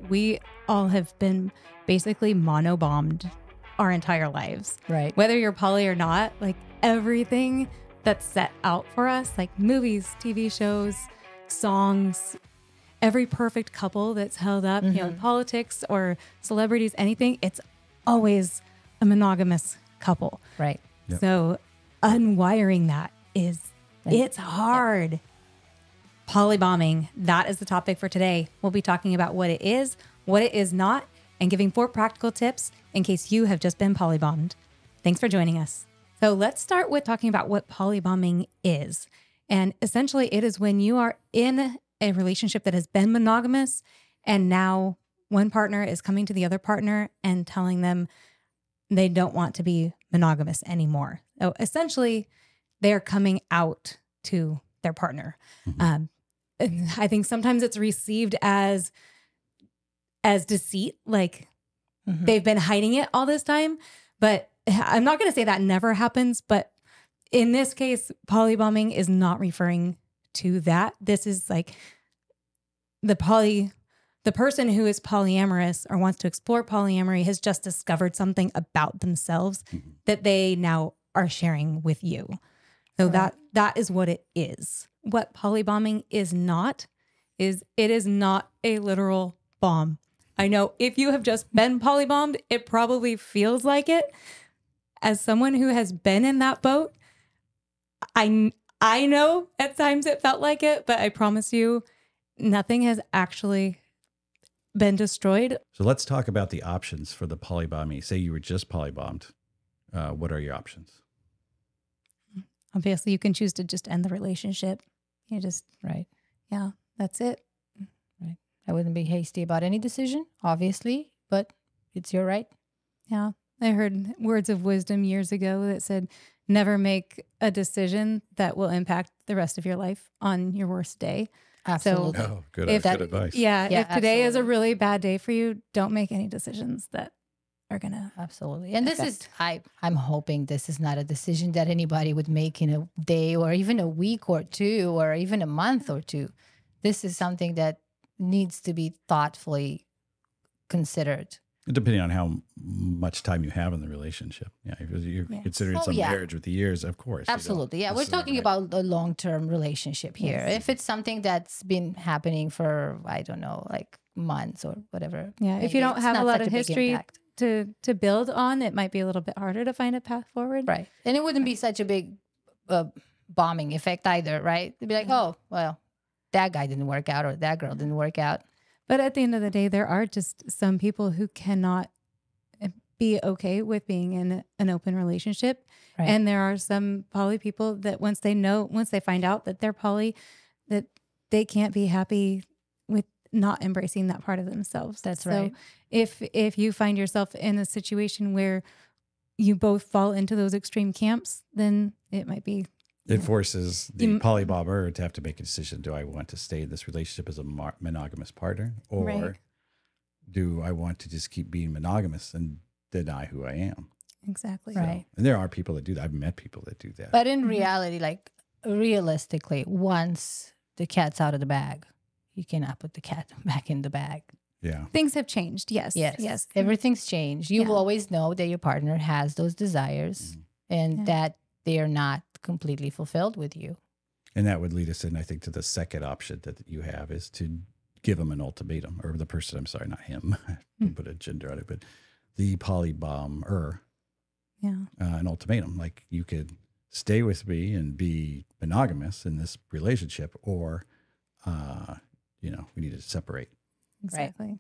we all have been basically monobombed our entire lives. Right. Whether you're poly or not, like everything that's set out for us, like movies, TV shows, songs, every perfect couple that's held up, politics or celebrities, anything, it's always a monogamous couple. Right. Yep. So unwiring that it's hard. Polybombing, that is the topic for today. We'll be talking about what it is not, and giving 4 practical tips in case you have just been polybombed. Thanks for joining us. So let's start with talking about what polybombing is. And essentially it is when you are in a relationship that has been monogamous and now one partner is coming to the other partner and telling them they don't want to be monogamous anymore. So essentially they're coming out to their partner. I think sometimes it's received as deceit, like they've been hiding it all this time. But I'm not going to say that never happens, but in this case, polybombing is not referring to that. This is like the person who is polyamorous or wants to explore polyamory has just discovered something about themselves that they now are sharing with you. So that is what it is. What polybombing is not is it is not a literal bomb. I know if you have just been polybombed, it probably feels like it. As someone who has been in that boat, I know at times it felt like it, but I promise you, nothing has actually been destroyed. So let's talk about the options for the polybombing. Say you were just polybombed. What are your options? Obviously, you can choose to just end the relationship. You just, Right. yeah, that's it. Right. I wouldn't be hasty about any decision, obviously, but it's your right. Yeah. I heard words of wisdom years ago that said, never make a decision that will impact the rest of your life on your worst day. Absolutely. Oh, good, If good advice. Yeah. Yeah, If today is a absolutely. really bad day for you, don't make any decisions that are going to. Absolutely. And this is, I'm hoping this is not a decision that anybody would make in a day or even a week or two or even a month or two. This is something that needs to be thoughtfully considered. Depending on how much time you have in the relationship. Yeah, if you're considering some marriage with the years, of course. Absolutely. Yeah, we're talking about a long-term relationship here. Yes. If it's something that's been happening for, I don't know, like months or whatever. Yeah. If maybe you don't it's have a not lot such of big history impact. to build on, it might be a little bit harder to find a path forward. Right. And it wouldn't be such a big bombing effect either, right? They'd be like, oh, well, that guy didn't work out or that girl didn't work out. But at the end of the day, there are just some people who cannot be okay with being in an open relationship. Right. And there are some poly people that once they find out that they're poly, that they can't be happy with not embracing that part of themselves. That's right. So if you find yourself in a situation where you both fall into those extreme camps, then it might be. It forces the polybomber to have to make a decision. Do I want to stay in this relationship as a monogamous partner? Or do I want to just keep being monogamous and deny who I am? Exactly. Right. And there are people that do that. I've met people that do that. But in reality, like realistically, once the cat's out of the bag, you cannot put the cat back in the bag. Yeah. Things have changed. Yes. Yes. Everything's changed. You will always know that your partner has those desires and that they are not completely fulfilled with you. And that would lead us in, I think, to the second option that you have is to give them an ultimatum, or the person, I'm sorry, not him, put a gender on it, but the polybomber, an ultimatum. Like, you could stay with me and be monogamous in this relationship, or, we need to separate. Exactly. Right.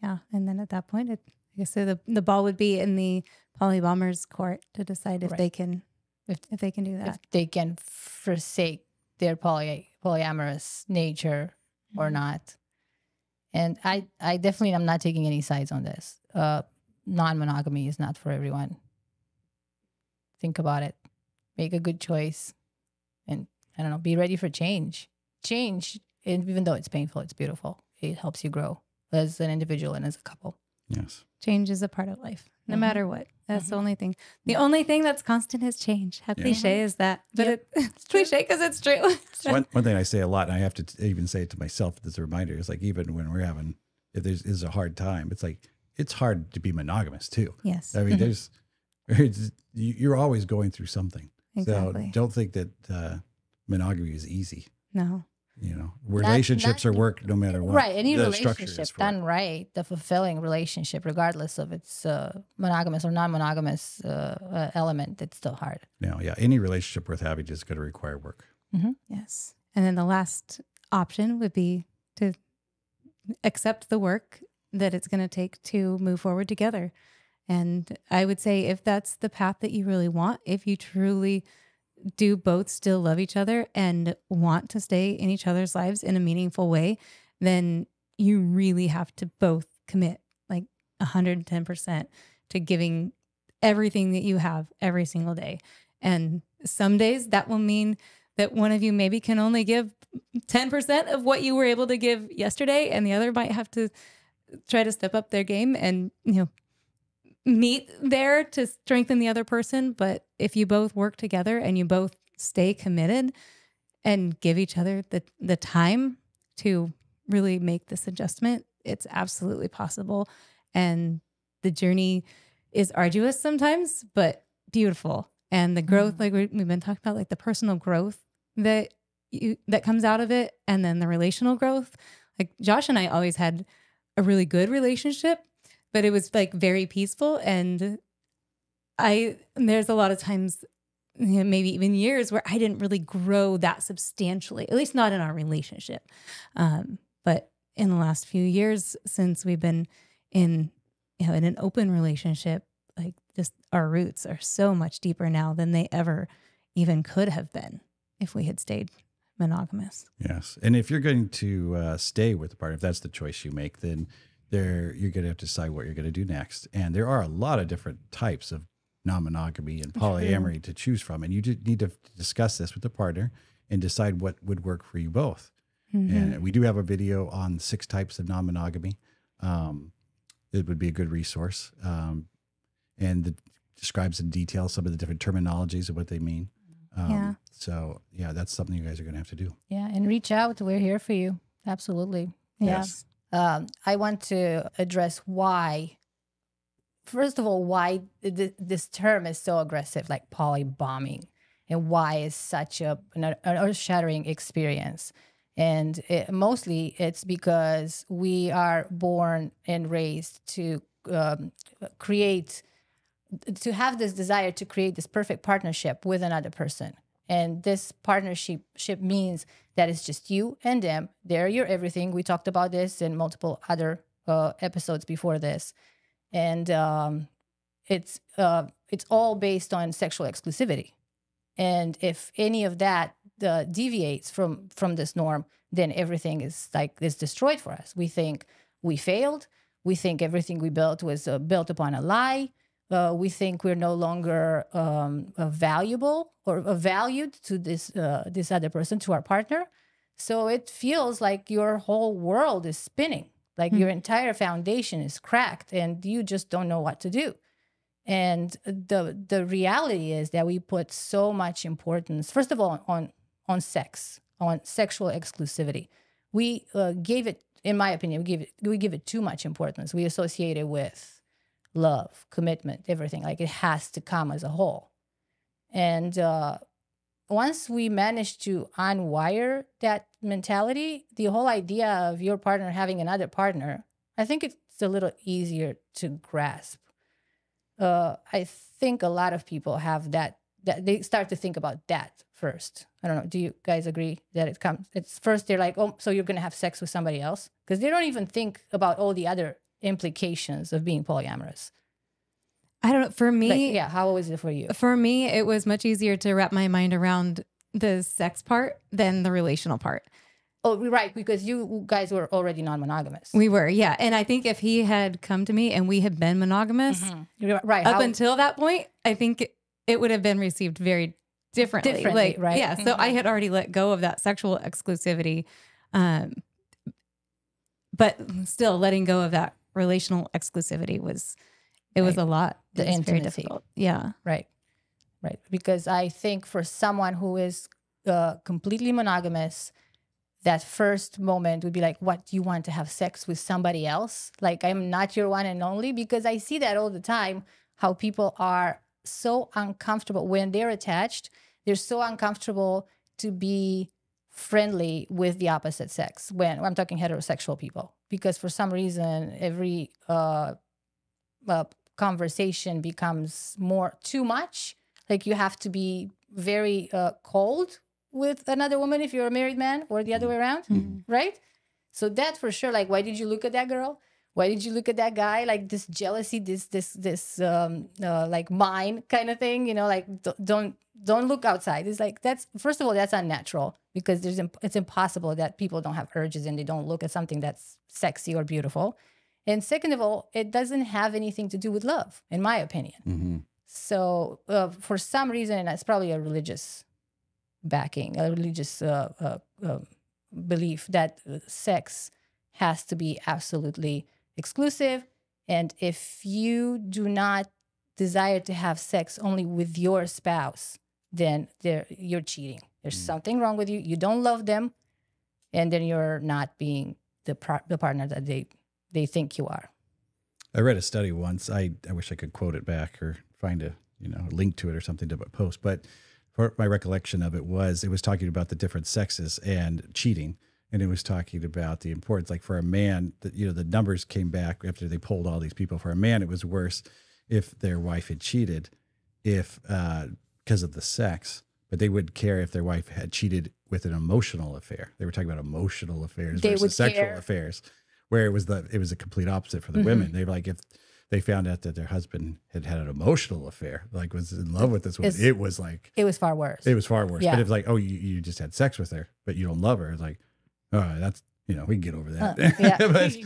Yeah. And then at that point, the ball would be in the polybomber's court to decide if they can, if they can do that. If they can forsake their polyamorous nature or not. And I definitely am not taking any sides on this. Non-monogamy is not for everyone. Think about it. Make a good choice. And I don't know, be ready for change. Change, and even though it's painful, it's beautiful. It helps you grow as an individual and as a couple. Yes. Change is a part of life, no matter what. That's the only thing. The only thing that's constant is change. How cliche is that? But it's cliche because it's true. One thing I say a lot, and I have to even say it to myself as a reminder, is like, even when we're having if there's a hard time, it's like, it's hard to be monogamous too. Yes. I mean, you're always going through something. Exactly. So don't think that monogamy is easy. No. You know, relationships are work no matter what. Right. Any the structure relationship is for done right, the fulfilling relationship, regardless of its monogamous or non-monogamous element, it's still hard. No, yeah. Any relationship worth having is going to require work. Yes. And then the last option would be to accept the work that it's going to take to move forward together. And I would say if that's the path that you really want, if you truly do both still love each other and want to stay in each other's lives in a meaningful way, then you really have to both commit like 110% to giving everything that you have every single day. And some days that will mean that one of you maybe can only give 10% of what you were able to give yesterday, and the other might have to try to step up their game and, meet there to strengthen the other person. But if you both work together and you both stay committed and give each other the time to really make this adjustment, it's absolutely possible. And the journey is arduous sometimes, but beautiful. And the growth, like we've been talking about, like the personal growth that comes out of it, and then the relational growth. Like Josh and I always had a really good relationship, but it was like very peaceful. And there's a lot of times, maybe even years, where I didn't really grow that substantially, at least not in our relationship. But in the last few years, since we've been in an open relationship, like just our roots are so much deeper now than they ever even could have been if we had stayed monogamous. Yes. And if you're going to stay with the partner, if that's the choice you make, then you're going to have to decide what you're going to do next. And there are a lot of different types of non-monogamy and polyamory to choose from. And you need to discuss this with the partner and decide what would work for you both. And we do have a video on 6 types of non-monogamy. It would be a good resource. And it describes in detail some of the different terminologies of what they mean. So, yeah, that's something you guys are going to have to do. Yeah, and reach out. We're here for you. Absolutely. Yes. I want to address why. First of all, why this term is so aggressive, like polybombing, and why it's such an earth-shattering experience. And mostly it's because we are born and raised to have this desire to create this perfect partnership with another person. And this partnership means that it's just you and them. They're your everything. We talked about this in multiple other episodes before this. And it's all based on sexual exclusivity. And if any of that deviates from this norm, then everything is destroyed for us. We think we failed. We think everything we built was built upon a lie. We think we're no longer valuable or valued to this other person, to our partner. So it feels like your whole world is spinning, like your entire foundation is cracked, and you just don't know what to do. And the reality is that we put so much importance, first of all, on sex, on sexual exclusivity. We gave it, in my opinion, we give it too much importance. We associate it with love, commitment, everything. Like it has to come as a whole. And once we manage to unwire that mentality, the whole idea of your partner having another partner, I think it's a little easier to grasp. I think a lot of people have that they start to think about that first. I don't know. Do you guys agree that it's first they're like, oh, so you're going to have sex with somebody else? Because they don't even think about all the other implications of being polyamorous. I don't know. For me, how was it for you? For me, it was much easier to wrap my mind around the sex part than the relational part. Oh, right. Because you guys were already non-monogamous. We were, yeah. And I think if he had come to me and we had been monogamous, right, up until that point, I think it would have been received very differently. Like, right? Yeah. So I had already let go of that sexual exclusivity, but still letting go of that relational exclusivity was a lot. The intimacy. Very difficult. Yeah. Right. Because I think for someone who is completely monogamous, that first moment would be like, what, do you want to have sex with somebody else? Like, I'm not your one and only, because I see that all the time, how people are so uncomfortable when they're attached. They're so uncomfortable to be friendly with the opposite sex, when I'm talking heterosexual people, because for some reason, every conversation becomes too much. Like, you have to be very cold with another woman if you're a married man, or the other way around, right? So that for sure, like, why did you look at that girl? Why did you look at that guy? Like, this jealousy, this like mine kind of thing, you know, like, don't look outside. It's like, that's, first of all, that's unnatural, because it's impossible that people don't have urges and they don't look at something that's sexy or beautiful. And second of all, it doesn't have anything to do with love, in my opinion. So for some reason, and it's probably a religious backing, a religious belief that sex has to be absolutely exclusive. And if you do not desire to have sex only with your spouse, then you're cheating. There's something wrong with you. You don't love them. And then you're not being the partner that they think you are. I read a study once. I wish I could quote it back or find a link to it or something to post. But for my recollection of it was talking about the different sexes and cheating. And it was talking about the importance, like for a man, the numbers came back after they polled all these people. For a man, it was worse if their wife had cheated, because of the sex, but they would care if their wife had cheated with an emotional affair. They were talking about emotional affairs versus sexual affairs, where it was a complete opposite for the women. They were like, if they found out that their husband had an emotional affair, like was in love with this woman, it was far worse. It was far worse. Yeah. But if like, oh, you just had sex with her, but you don't love her, it's like, all right, that's, we can get over that. Yeah. But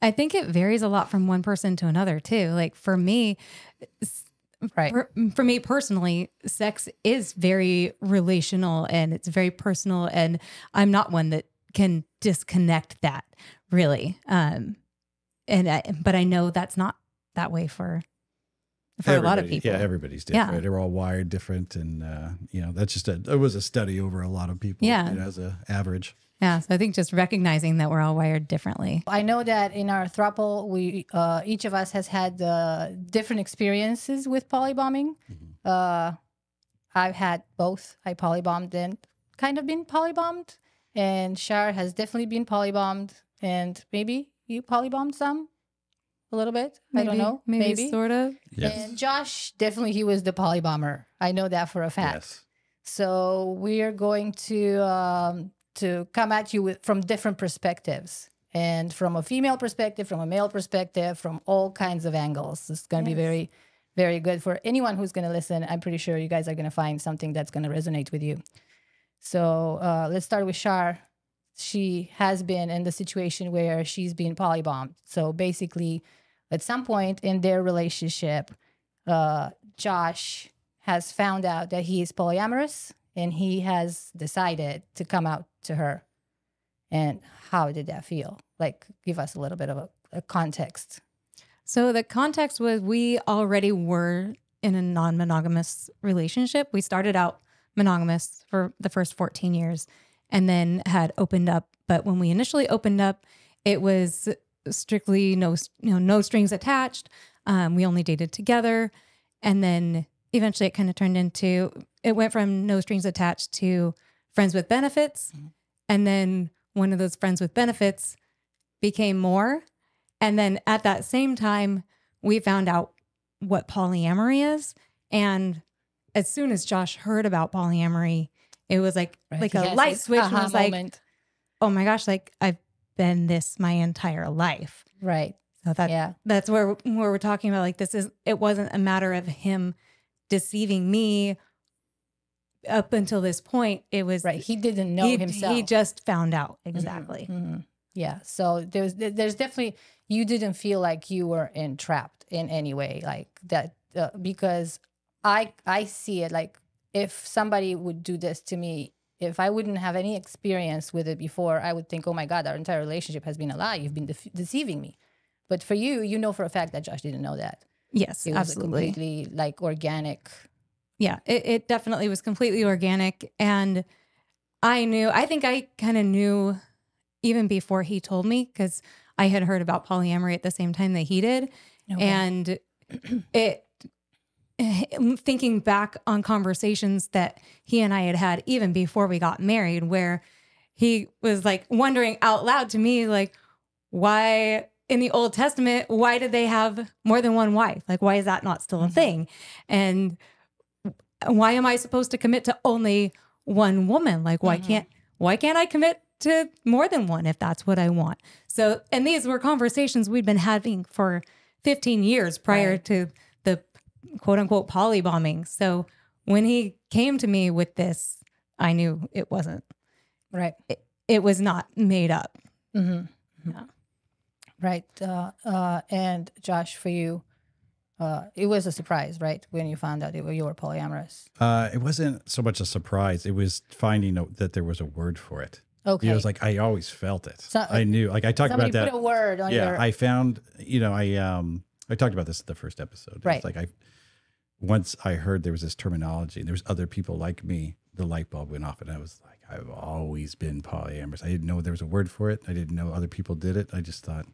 I think it varies a lot from one person to another too. Like for me, right. For me personally, sex is very relational and it's very personal, and I'm not one that can disconnect that really. But I know that's not that way for a lot of people. Yeah, everybody's different. Yeah. They're all wired different, and that's it was a study over a lot of people. Yeah, as an average. Yeah, so I think just recognizing that we're all wired differently. I know that in our throuple, we each of us has had different experiences with polybombing. I've had both. I polybombed and kind of been polybombed, and Shar has definitely been polybombed, and maybe you polybombed some. A little bit. Maybe, I don't know. Maybe sort of. Yes. And Josh, definitely he was the polybomber. I know that for a fact. Yes. So we are going to come at you from different perspectives. And from a female perspective, from a male perspective, from all kinds of angles. It's going to be very, very good for anyone who's going to listen. I'm pretty sure you guys are going to find something that's going to resonate with you. So let's start with Shar. She has been in the situation where she's been polybombed. So basically, at some point in their relationship, Josh has found out that he is polyamorous, and he has decided to come out to her. And how did that feel? Like, give us a little bit of a context. So the context was we already were in a non-monogamous relationship. We started out monogamous for the first 14 years and then had opened up. But when we initially opened up, it was strictly no strings attached. We only dated together. And then eventually it kind of turned into, it went from no strings attached to friends with benefits. Mm-hmm. And then one of those friends with benefits became more. And then at that same time, we found out what polyamory is. And as soon as Josh heard about polyamory, it was like a light switch. And was like, moment. Oh my gosh, like I've been this my entire life. Right. So that's where we're talking about, like, it wasn't a matter of him deceiving me up until this point. It was right. He didn't know himself. He just found out. Exactly. Mm-hmm. Mm-hmm. Yeah. So there's definitely, you didn't feel like you were entrapped in any way like that, because I see it like, if somebody would do this to me, if I wouldn't have any experience with it before, I would think, oh my God, our entire relationship has been a lie. You've been deceiving me. But for you, for a fact that Josh didn't know that. Yes, it was absolutely. Completely like organic. Yeah, it definitely was completely organic. And I think I kind of knew even before he told me, because I had heard about polyamory at the same time that he did. Okay. And thinking back on conversations that he and I had even before we got married, where he was like wondering out loud to me, like, why in the Old Testament, why did they have more than one wife? Like, why is that not still a thing? And why am I supposed to commit to only one woman? Like, why can't I commit to more than one if that's what I want? So, and these were conversations we'd been having for 15 years prior to the quote unquote polybombing. So when he came to me with this, I knew it wasn't right. It was not made up. Mm-hmm. Yeah. Right. And Josh, for you, it was a surprise, right? When you found out you were polyamorous. It wasn't so much a surprise. It was finding out that there was a word for it. Okay. It was like, I always felt it. So, I knew, like I talked about that. Put a word on your... I found, I talked about this in the first episode. Right. It's like once I heard there was this terminology and there was other people like me, the light bulb went off and I was like, I've always been polyamorous. I didn't know there was a word for it. I didn't know other people did it. I just thought,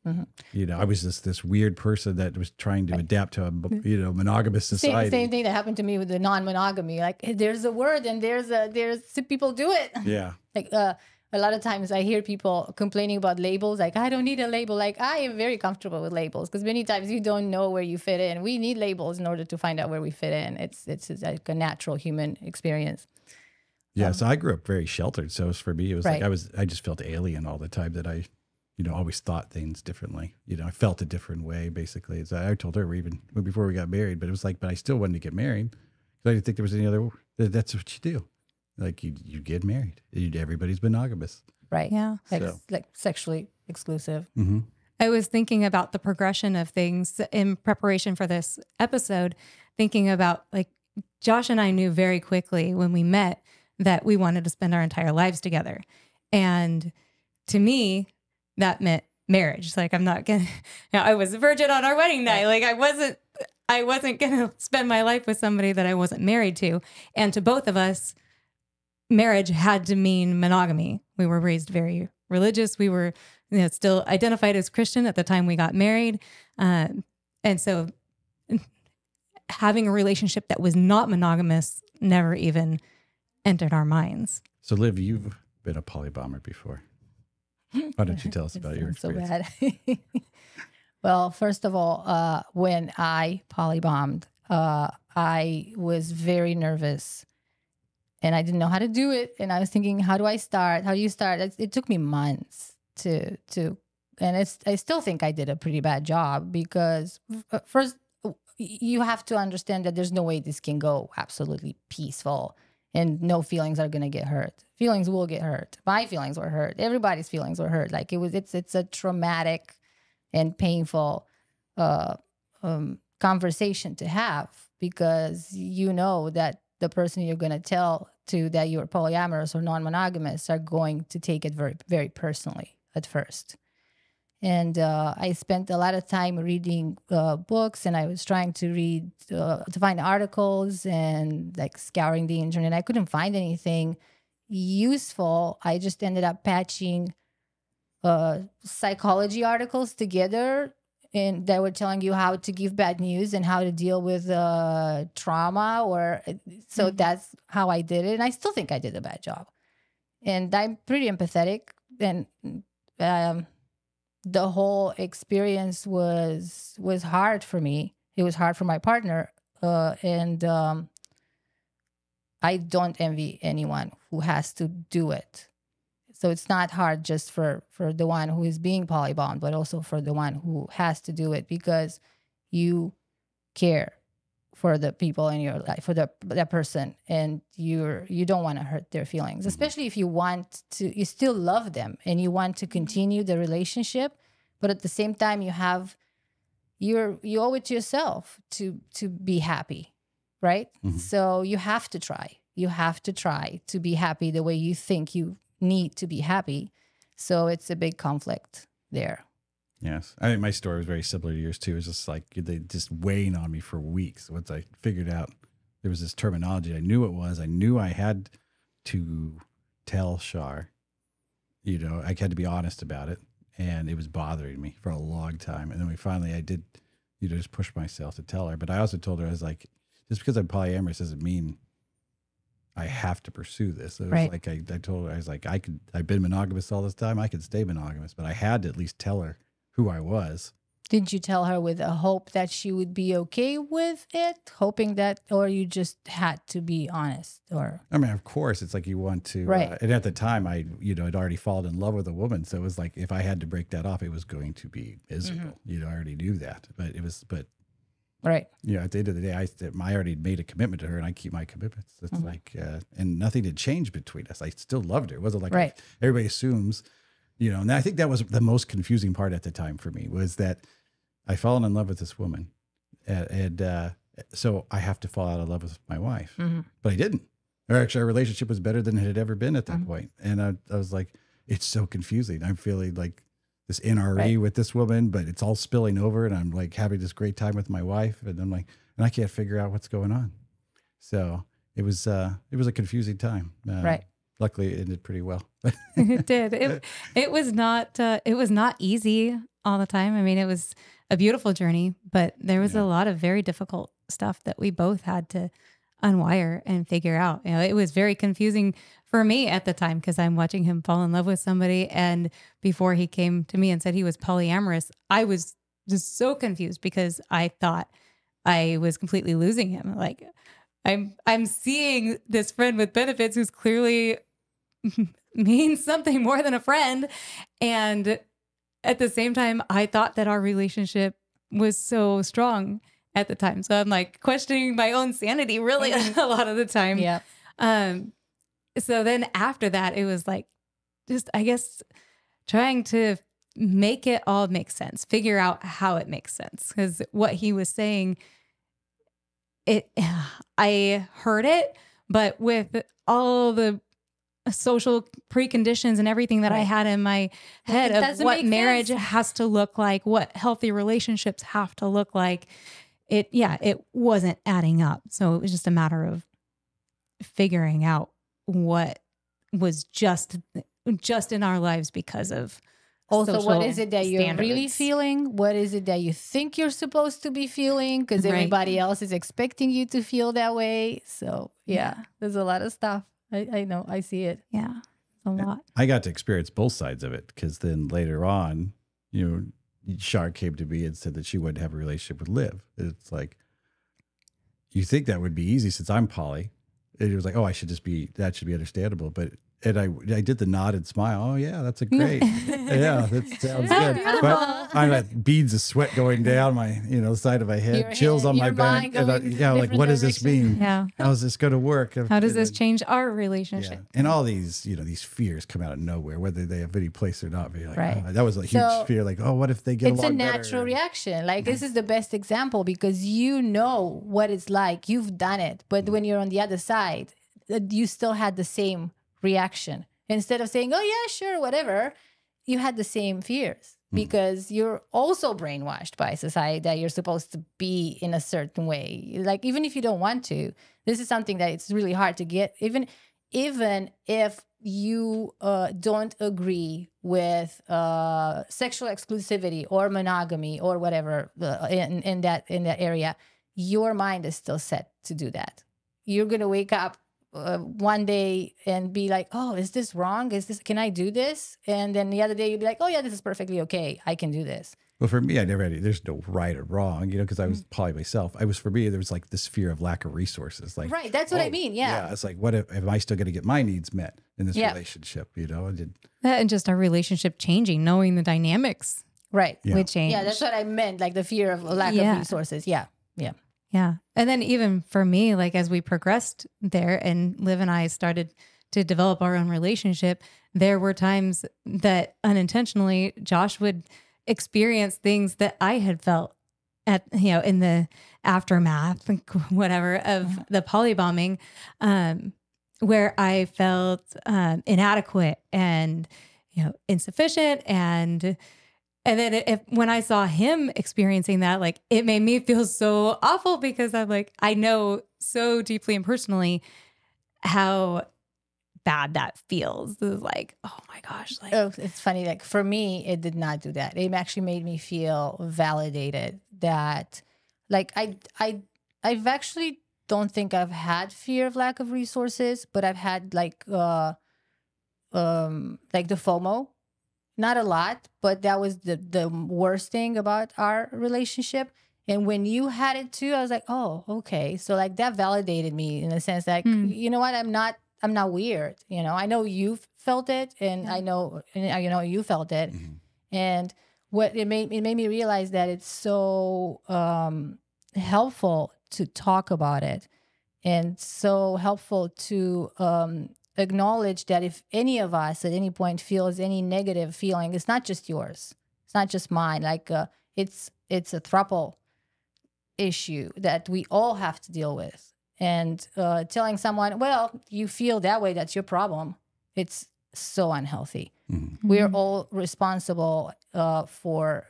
I was just this weird person that was trying to adapt to a, monogamous society. Same thing that happened to me with the non-monogamy. Like there's a word and there's people do it. Yeah. Like a lot of times I hear people complaining about labels. Like, I don't need a label. Like, I am very comfortable with labels because many times you don't know where you fit in. We need labels in order to find out where we fit in. It's like a natural human experience. Yeah. So I grew up very sheltered. So for me, it was Right. like I just felt alien all the time that I, always thought things differently. I felt a different way, basically. As I told her even before we got married, but it was like, but I still wanted to get married because I didn't think there was any other, that's what you do. Like you get married. Everybody's monogamous. Right. Yeah. Like sexually exclusive. Mm-hmm. I was thinking about the progression of things in preparation for this episode, thinking about like Josh and I knew very quickly when we met that we wanted to spend our entire lives together. And to me, that meant marriage. Like I'm not going to, I was a virgin on our wedding night. Like I wasn't going to spend my life with somebody that I wasn't married to. And to both of us, marriage had to mean monogamy. We were raised very religious. We were still identified as Christian at the time we got married. And so having a relationship that was not monogamous never even entered our minds. So Liv, you've been a polybomber before. Why don't you tell us about your experience? So bad. Well, first of all, when I polybombed, I was very nervous and I didn't know how to do it. And I was thinking, how do I start? How do you start? It took me months to, and I still think I did a pretty bad job because first you have to understand that there's no way this can go absolutely peaceful and no feelings are going to get hurt. Feelings will get hurt. My feelings were hurt. Everybody's feelings were hurt. Like it's a traumatic and painful conversation to have because you know that the person you're going to tell to that you're polyamorous or non-monogamous are going to take it very, very personally at first. And I spent a lot of time reading books, and I was trying to find articles and like scouring the internet. I couldn't find anything useful. I just ended up patching psychology articles together, and that were telling you how to give bad news and how to deal with trauma. So that's how I did it, and I still think I did a bad job. And I'm pretty empathetic, and the whole experience was hard for me. It was hard for my partner. And I don't envy anyone who has to do it. So it's not hard just for the one who is being polybombed, but also for the one who has to do it because you care for the people in your life, for that person, and you don't want to hurt their feelings, especially if you still love them and you want to continue the relationship, but at the same time you owe it to yourself to be happy, right? Mm-hmm. So you have to try to be happy the way you think you need to be happy. So it's a big conflict there. Yes. I mean, my story was very similar to yours too. It was just like they just weighing on me for weeks. Once I figured out there was this terminology, I knew it was. I knew I had to tell Shar, you know, I had to be honest about it, and it was bothering me for a long time. And then I did, you know, just push myself to tell her. But I also told her, I was like, just because I'm polyamorous doesn't mean I have to pursue this. It was Right. like, I told her, I was like, I've been monogamous all this time. I could stay monogamous, but I had to at least tell her who I was. Did you tell her with a hope that she would be okay with it, hoping that, or you just had to be honest? Or I mean, of course, it's like you want to, Right. And at the time, you know, I'd already fallen in love with a woman, so it was like if I had to break that off, it was going to be miserable. You know, I already knew that, but right. you know, at the end of the day, I already made a commitment to her, and I keep my commitments. It's like, and nothing had changed between us. I still loved her. It wasn't like Right. everybody assumes, you know. And I think that was the most confusing part at the time for me, was that I fallen in love with this woman, and so I have to fall out of love with my wife, but I didn't. Or actually, our relationship was better than it had ever been at that point. And I was like, it's so confusing. I'm feeling like this NRE with this woman, but it's all spilling over, and I'm like having this great time with my wife, and I'm like, and I can't figure out what's going on. So it was a confusing time. Right. Luckily, it ended pretty well. It did. It was not easy all the time. I mean, it was a beautiful journey, but there was a lot of very difficult stuff that we both had to unwire and figure out. You know, it was very confusing for me at the time because I'm watching him fall in love with somebody, and before he came to me and said he was polyamorous, I was just so confused because I thought I was completely losing him. Like, I'm seeing this friend with benefits who's clearly means something more than a friend, and at the same time, I thought that our relationship was so strong at the time. So I'm like questioning my own sanity really a lot of the time. Yeah. So then after that, it was like, just, I guess, trying to make it all make sense, figure out how it makes sense. Because what he was saying, I heard it, but with all the social preconditions and everything that I had in my head of what marriage has to look like, what healthy relationships have to look like, it wasn't adding up. So it was just a matter of figuring out what was just in our lives because of also what is it that you're standards. really feeling? What is it that you think you're supposed to be feeling? Because everybody else is expecting you to feel that way. So there's a lot of stuff. I know. I see it. Yeah, a lot. I got to experience both sides of it, because then later on, you know, Shar came to me and said that she wouldn't have a relationship with Liv. It's like, you think that would be easy since I'm poly. It was like, oh, that should be understandable. But I did the nod and smile. Oh yeah, that's a great. Yeah, that sounds good. Beautiful. But I had beads of sweat going down my, you know, side of my head, chills on my back. And like, what does this mean? Yeah. How's this going to work? How does this change our relationship? Yeah. And all these, you know, these fears come out of nowhere, whether they have any place or not. You're like, Right. oh, that was a huge fear. Like, oh, what if they get along It's a better? natural reaction. Like, this is the best example because you know what it's like. You've done it. But when you're on the other side, you still had the same reaction. Instead of saying, oh, yeah, sure, whatever, you had the same fears because you're also brainwashed by society that you're supposed to be in a certain way. Like, even if you don't want to, this is something that it's really hard to get. Even if you don't agree with sexual exclusivity or monogamy or whatever in that area, your mind is still set to do that. You're going to wake up one day and be like, oh, is this wrong? Can I do this? And then the other day you'd be like, oh yeah, this is perfectly okay. I can do this. Well, for me, there's no right or wrong, you know, because I was poly myself. For me, there was like this fear of lack of resources. Like, right. That's what I mean. Yeah. It's like, what am I still going to get my needs met in this relationship? You know, That and just our relationship changing, knowing the dynamics right. would change. Yeah. That's what I meant. Like the fear of lack of resources. Yeah. Yeah. Yeah. And then even for me, like as we progressed there and Liv and I started to develop our own relationship, there were times that unintentionally Josh would experience things that I had felt in the aftermath, whatever, of the polybombing, where I felt inadequate and, insufficient and then when I saw him experiencing that, like it made me feel so awful because I'm like, I know so deeply and personally how bad that feels. It's like, oh my gosh. Like, Oh, it's funny. Like for me, it did not do that. It actually made me feel validated that like I've actually don't think I've had fear of lack of resources, but I've had like the FOMO. Not a lot, but that was the worst thing about our relationship. And when you had it too, I was like, oh, okay. So like that validated me in a sense like, you know what? I'm not weird. You know, I know you felt it and I know you felt it. And what it made me realize that it's so helpful to talk about it and so helpful to acknowledge that if any of us at any point feels any negative feeling, it's not just yours. It's not just mine. Like it's a throuple issue that we all have to deal with. And telling someone, well, you feel that way, that's your problem. It's so unhealthy. We're all responsible for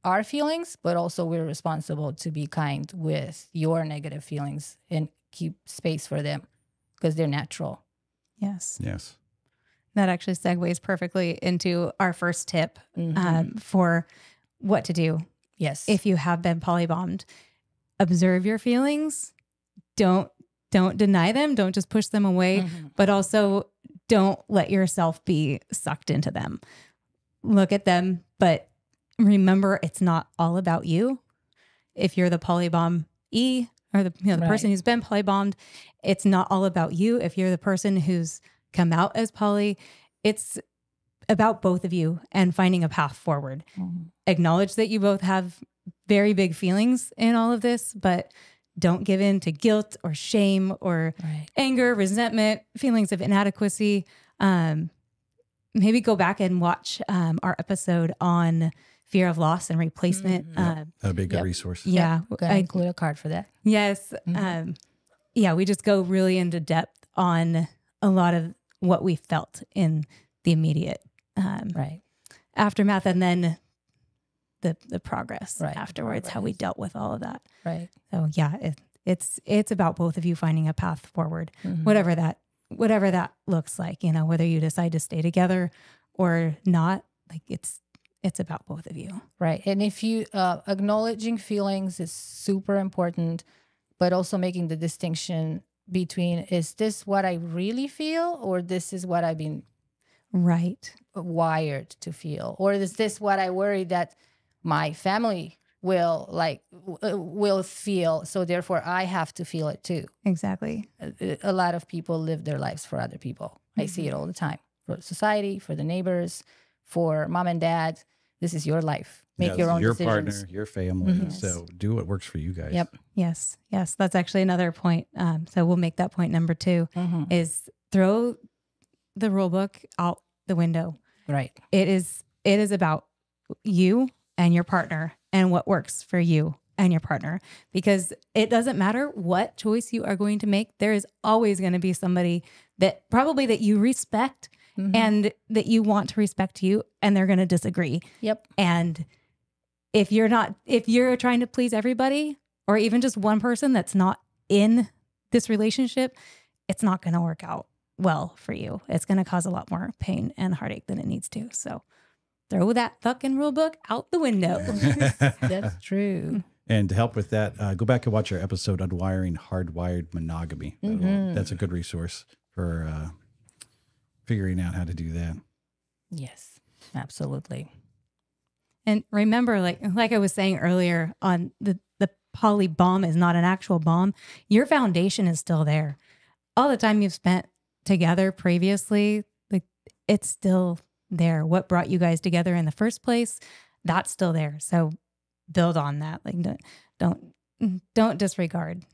our feelings, but also we're responsible to be kind with your negative feelings and keep space for them because they're natural. yes. Yes. That actually segues perfectly into our first tip for what to do. Yes. If you have been polybombed, observe your feelings. Don't deny them. Don't just push them away, but also don't let yourself be sucked into them. Look at them, but remember it's not all about you. If you're the polybomb or the person who's been polybombed, it's not all about you. If you're the person who's come out as poly, it's about both of you and finding a path forward. Acknowledge that you both have very big feelings in all of this, but don't give in to guilt or shame or anger, resentment, feelings of inadequacy. Maybe go back and watch our episode on fear of loss and replacement. That'd be a good resource. Yeah. I include a card for that. Yes. We just go really into depth on a lot of what we felt in the immediate aftermath, and then the progress afterwards, how we dealt with all of that. Right. So yeah, it's about both of you finding a path forward, whatever that looks like, you know, whether you decide to stay together or not, like it's about both of you. Right. And if you acknowledging feelings is super important, but also making the distinction between, is this what I really feel, or this is what I've been wired to feel, or is this what I worry that my family will feel, so therefore I have to feel it too. Exactly. A lot of people live their lives for other people. I see it all the time. For society, for the neighbors, for mom and dad. This is your life. Make your own your decisions. partner, your family. So do what works for you guys. Yep. Yes. That's actually another point. So we'll make that point number 2 is throw the rule book out the window. Right. It is about you and your partner and what works for you and your partner, because it doesn't matter what choice you are going to make. There is always going to be somebody that you respect and that you want to respect you, and they're going to disagree. Yep. And if you're trying to please everybody, or even just one person that's not in this relationship, it's not going to work out well for you. It's going to cause a lot more pain and heartache than it needs to. So throw that fucking rule book out the window. That's true. And to help with that, go back and watch our episode, Unwiring Hardwired Monogamy. That's a good resource for figuring out how to do that. Yes, absolutely. And remember, like I was saying earlier, on the poly bomb is not an actual bomb. Your foundation is still there. All the time you've spent together previously, like, it's still there. What brought you guys together in the first place, that's still there. So build on that. Like, don't disregard.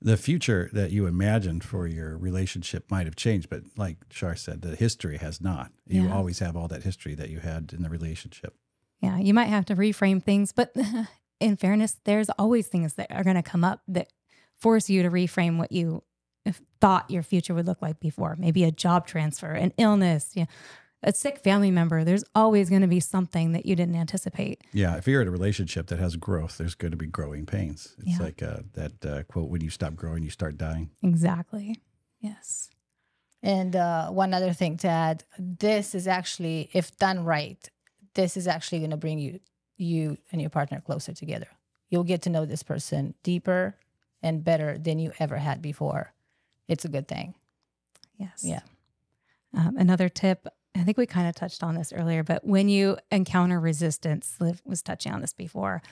The future that you imagined for your relationship might have changed, but like Shar said, the history has not. You always have all that history that you had in the relationship. Yeah, you might have to reframe things, but in fairness, there's always things that are going to come up that force you to reframe what you thought your future would look like before. Maybe a job transfer, an illness, a sick family member. There's always going to be something that you didn't anticipate. Yeah, if you're in a relationship that has growth, there's going to be growing pains. It's like that quote, when you stop growing, you start dying. Exactly. Yes. And one other thing to add, this is actually, if done right, this is actually going to bring you and your partner closer together. You'll get to know this person deeper and better than you ever had before. It's a good thing. Yes. Yeah. Another tip, I think we kind of touched on this earlier, but when you encounter resistance, Liv was touching on this before,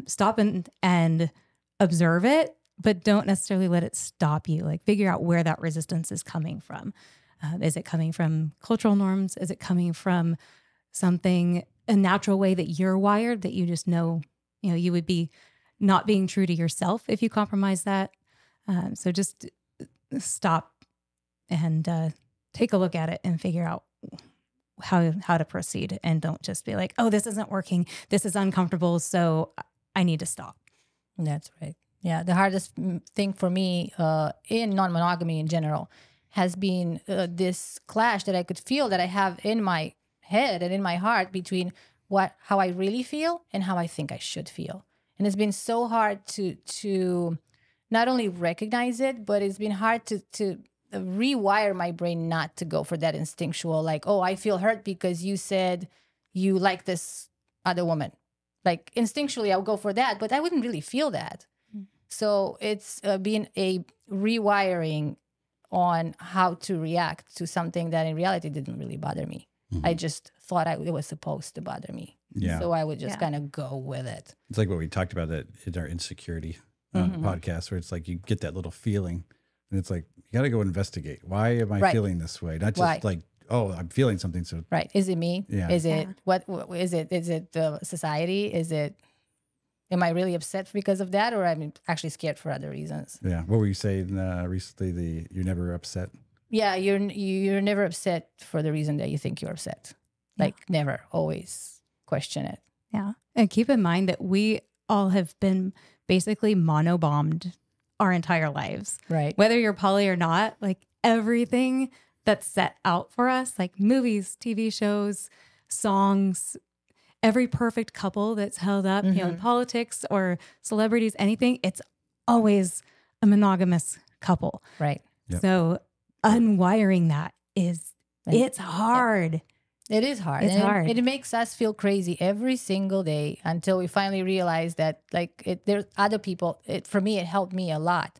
stop and observe it, but don't necessarily let it stop you. Like figure out where that resistance is coming from. Is it coming from cultural norms? Is it coming from something, a natural way that you're wired that you just know, you would be not being true to yourself if you compromise that. So just stop and take a look at it and figure out how to proceed, and don't just be like, oh, this isn't working. This is uncomfortable. So I need to stop. That's right. Yeah. The hardest thing for me in non-monogamy in general has been this clash that I could feel that I have in my head and in my heart between how I really feel and how I think I should feel. And it's been so hard to not only recognize it, but it's been hard to rewire my brain not to go for that instinctual, like, oh, I feel hurt because you said you like this other woman. Like instinctually, I'll go for that, but I wouldn't really feel that. So it's been a rewiring on how to react to something that in reality didn't really bother me. I just thought it was supposed to bother me. Yeah. So I would just kind of go with it. It's like what we talked about that in our insecurity podcast, where it's like you get that little feeling and it's like, you got to go investigate. Why am I feeling this way? Not just like, oh, I'm feeling something. So right. Is it me? Yeah. Is it, what is it? Is it the society? Am I really upset because of that? Or I'm actually scared for other reasons? Yeah. What were you saying recently? You're never upset? Yeah. You're never upset for the reason that you think you're upset. Like never, always question it. Yeah. And keep in mind that we all have been basically monobombed our entire lives. Right. Whether you're poly or not, like everything that's set out for us, like movies, TV shows, songs, every perfect couple that's held up, in politics or celebrities, anything, it's always a monogamous couple. Right. Yep. So unwiring that it's hard. It is hard. It's hard. It makes us feel crazy every single day until we finally realize that there's other people. For me, it helped me a lot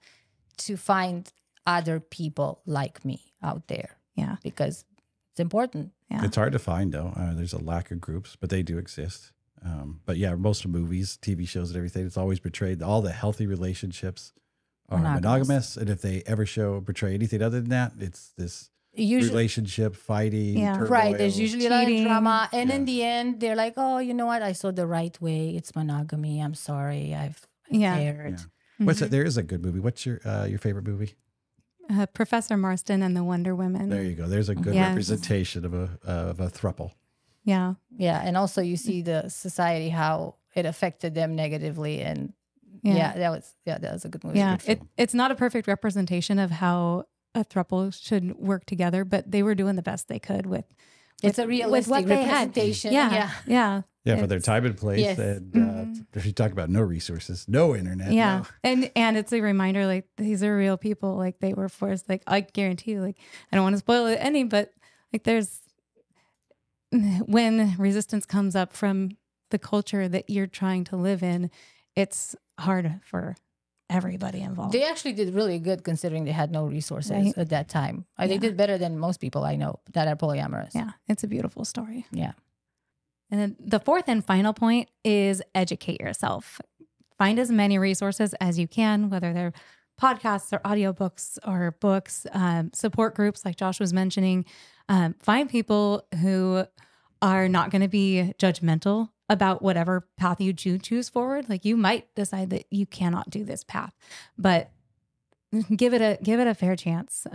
to find other people like me out there. Yeah. Because it's important. Yeah. It's hard to find though. There's a lack of groups, but they do exist. But yeah, most of movies, TV shows and everything, it's always portrayed all the healthy relationships are monogamous. And if they ever portray anything other than that, it's this relationship fighting. Yeah. Turmoil. Right. There's usually a lot of Cheating. drama. And in the end, they're like, oh, you know what? I saw the right way. It's monogamy. I'm sorry. I've erred. Yeah. What's that? There is a good movie. What's your favorite movie? Professor Marston and the Wonder Women. There you go. There's a good representation of a throuple. Yeah. Yeah. And also you see the society, how it affected them negatively. And that was a good movie. Yeah. It's not a perfect representation of how a throuple should work together, but they were doing the best they could with it's a realistic what they had. representation. Yeah. Yeah, for their time and place. Yes. And if you talk about no resources, no internet. Yeah. No. And it's a reminder, like, these are real people. Like, they were forced, like, I guarantee you, like, I don't want to spoil it any, but like when resistance comes up from the culture that you're trying to live in, it's hard for everybody involved. They actually did really good considering they had no resources at that time. They did better than most people I know that are polyamorous. Yeah. It's a beautiful story. Yeah. And then the fourth and final point is educate yourself. Find as many resources as you can, whether they're podcasts or audiobooks or books, support groups like Josh was mentioning. Find people who are not going to be judgmental about whatever path you choose forward. Like, you might decide that you cannot do this path, but give it a fair chance.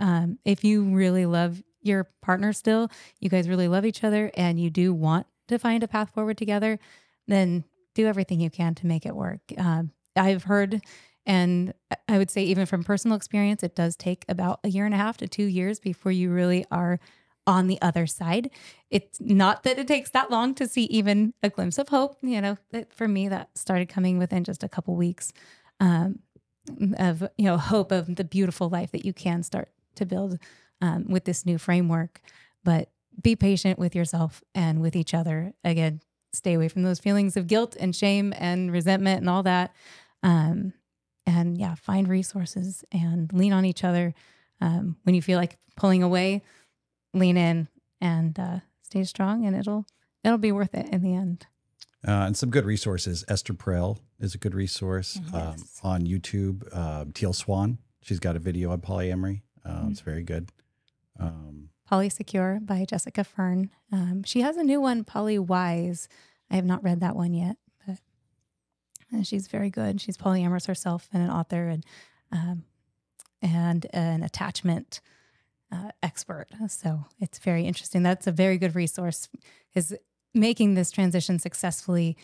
If you really love your partner still, you guys really love each other, and you do want to find a path forward together, then do everything you can to make it work. I've heard, and I would say even from personal experience, it does take about 1.5 to 2 years before you really are on the other side. It's not that it takes that long to see even a glimpse of hope. For me, that started coming within just a couple weeks of hope of the beautiful life that you can start to build with this new framework. But be patient with yourself and with each other. Again, stay away from those feelings of guilt and shame and resentment and all that. And yeah, find resources and lean on each other. When you feel like pulling away, lean in and stay strong, and it'll be worth it in the end. And some good resources. Esther Prell is a good resource. Yes. On YouTube. Teal Swan, she's got a video on polyamory. It's very good. Polysecure by Jessica Fern. She has a new one, Polywise. I have not read that one yet, but she's very good. She's polyamorous herself and an author and an attachment expert. So it's very interesting. That's a very good resource. Is making this transition successfully,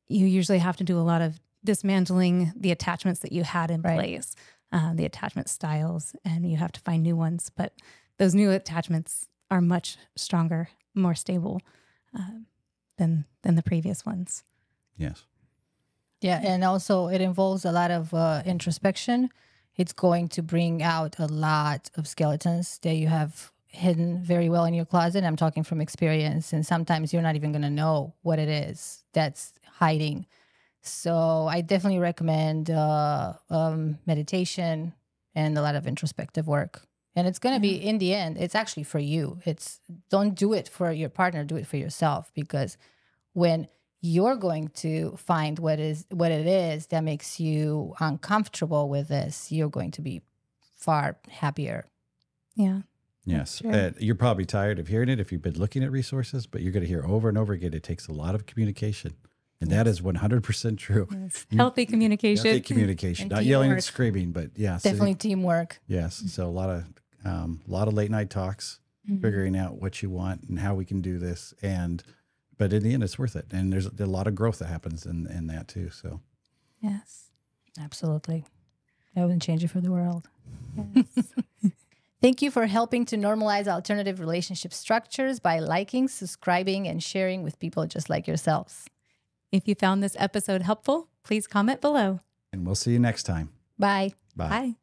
you usually have to do a lot of dismantling the attachments that you had in place, the attachment styles, and you have to find new ones. But those new attachments are much stronger, more stable than the previous ones. Yes. Yeah, and also it involves a lot of introspection. It's going to bring out a lot of skeletons that you have hidden very well in your closet. I'm talking from experience, and sometimes you're not even going to know what it is that's hiding. So I definitely recommend meditation and a lot of introspective work. And it's going to be, in the end, it's actually for you. Don't do it for your partner, do it for yourself, because when you're going to find what it is that makes you uncomfortable with this, you're going to be far happier. Yeah. Yes. You're probably tired of hearing it if you've been looking at resources, but you're going to hear over and over again, it takes a lot of communication. And that is 100% true. Yes. Healthy communication. Healthy communication. Not yelling and screaming, but yes. Definitely teamwork. Yes. So a lot of late night talks, figuring out what you want and how we can do this. But in the end, it's worth it. And there's a lot of growth that happens in that too. So Yes. Absolutely. I wouldn't change it for the world. Yes. Thank you for helping to normalize alternative relationship structures by liking, subscribing, and sharing with people just like yourselves. If you found this episode helpful, please comment below. and we'll see you next time. Bye. Bye. Bye.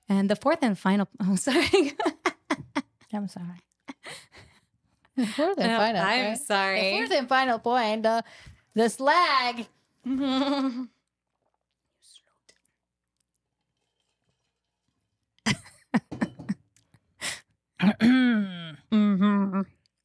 And the fourth and final, I'm sorry. I'm sorry. The fourth and final. I'm right? sorry. The fourth and final point, the slag. Mm-hmm.